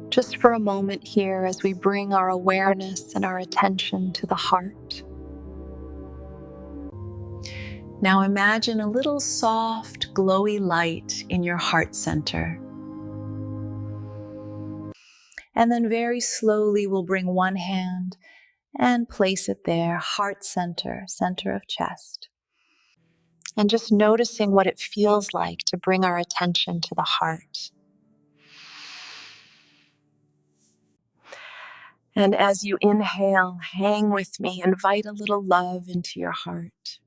Just for a moment here as we bring our awareness and our attention to the heart. Now imagine a little soft, glowy light in your heart center. And then very slowly we'll bring one hand and place it there, heart center, center of chest. And just noticing what it feels like to bring our attention to the heart. And as you inhale, hang with me, invite a little love into your heart.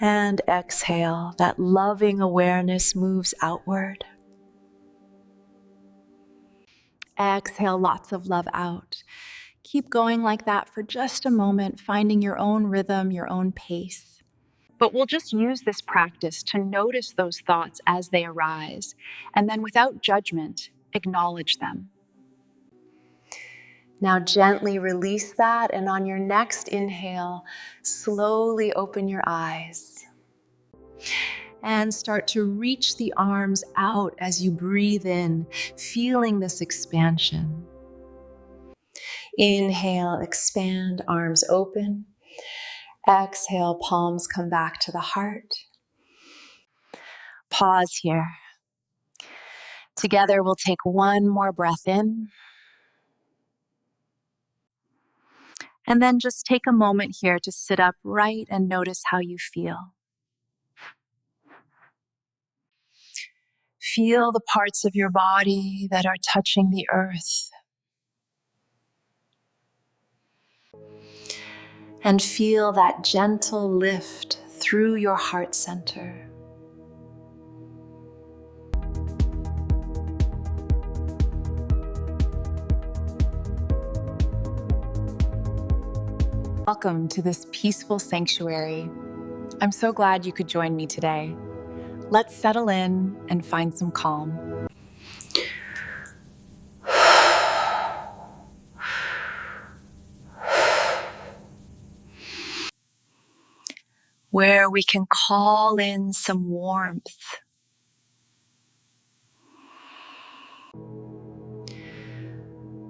And exhale, that loving awareness moves outward. Exhale, lots of love out. Keep going like that for just a moment, finding your own rhythm, your own pace. But we'll just use this practice to notice those thoughts as they arise, and then without judgment, acknowledge them. Now gently release that, and on your next inhale, slowly open your eyes. And start to reach the arms out as you breathe in, feeling this expansion. Inhale, expand, arms open. Exhale, palms come back to the heart. Pause here. Together, we'll take one more breath in. And then just take a moment here to sit upright and notice how you feel. Feel the parts of your body that are touching the earth. And feel that gentle lift through your heart center. Welcome to this peaceful sanctuary. I'm so glad you could join me today. Let's settle in and find some calm. Where we can call in some warmth.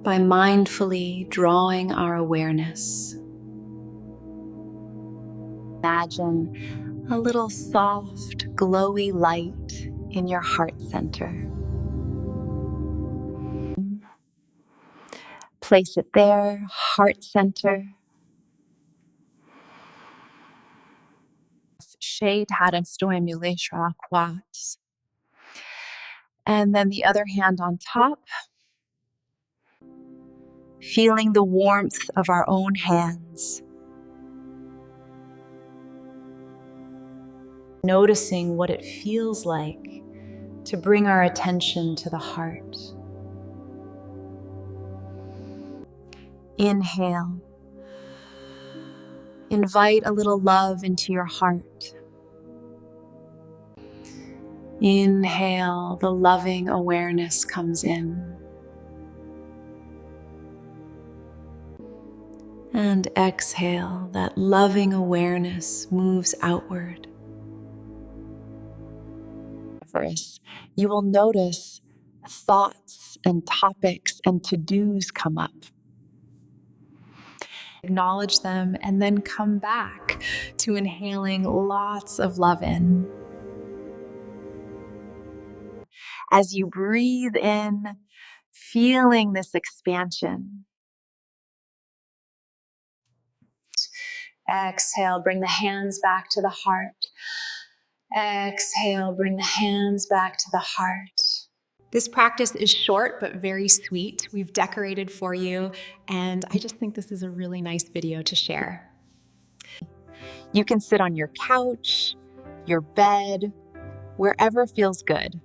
By mindfully drawing our awareness. Imagine a little soft, glowy light in your heart center. Place it there, heart center. Shade hadn't stimulation quads. And then the other hand on top. Feeling the warmth of our own hands. Noticing what it feels like to bring our attention to the heart. Inhale. Invite a little love into your heart. Inhale, the loving awareness comes in. And exhale, that loving awareness moves outward. You will notice thoughts and topics and to-dos come up. Acknowledge them and then come back to inhaling lots of love in. As you breathe in, feeling this expansion. Exhale, bring the hands back to the heart. Exhale, bring the hands back to the heart. This practice is short but very sweet. We've decorated for you, and I just think this is a really nice video to share. You can sit on your couch, your bed, wherever feels good.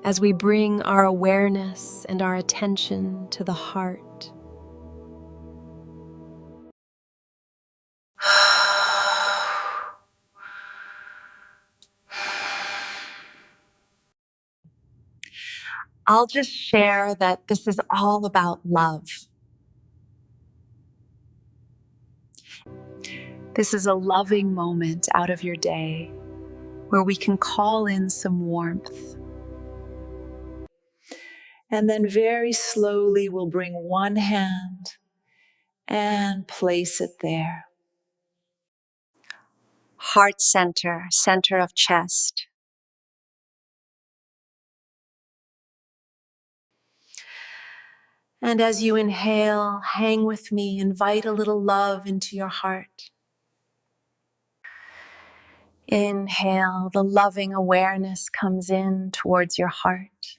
As we bring our awareness and our attention to the heart. I'll just share that this is all about love. This is a loving moment out of your day where we can call in some warmth. And then very slowly we'll bring one hand and place it there. Heart center, center of chest. And as you inhale, hang with me, invite a little love into your heart. Inhale, the loving awareness comes in towards your heart.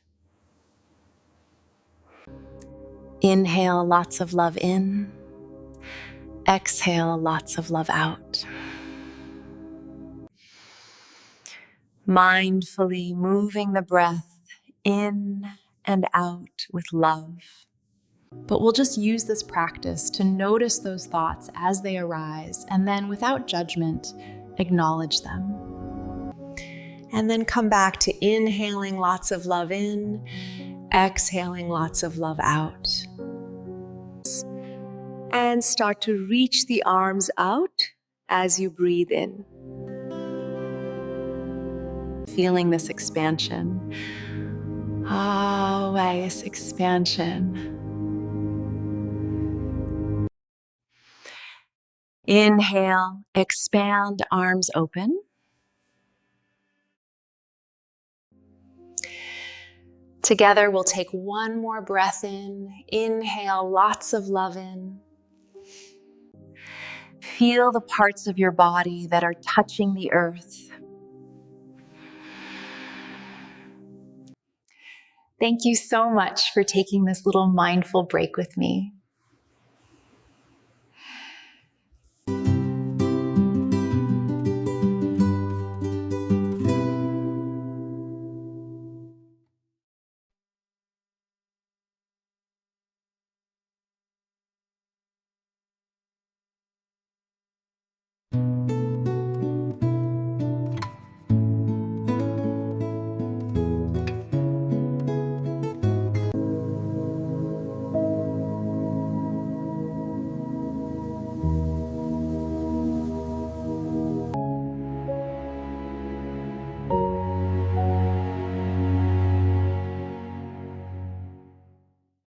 Inhale, lots of love in. Exhale, lots of love out. Mindfully moving the breath in and out with love. But we'll just use this practice to notice those thoughts as they arise, and then without judgment, acknowledge them. And then come back to inhaling lots of love in, exhaling lots of love out. And start to reach the arms out as you breathe in. Feeling this expansion. Always expansion. Inhale, expand, arms open. Together, we'll take one more breath in. Inhale, lots of love in. Feel the parts of your body that are touching the earth. Thank you so much for taking this little mindful break with me.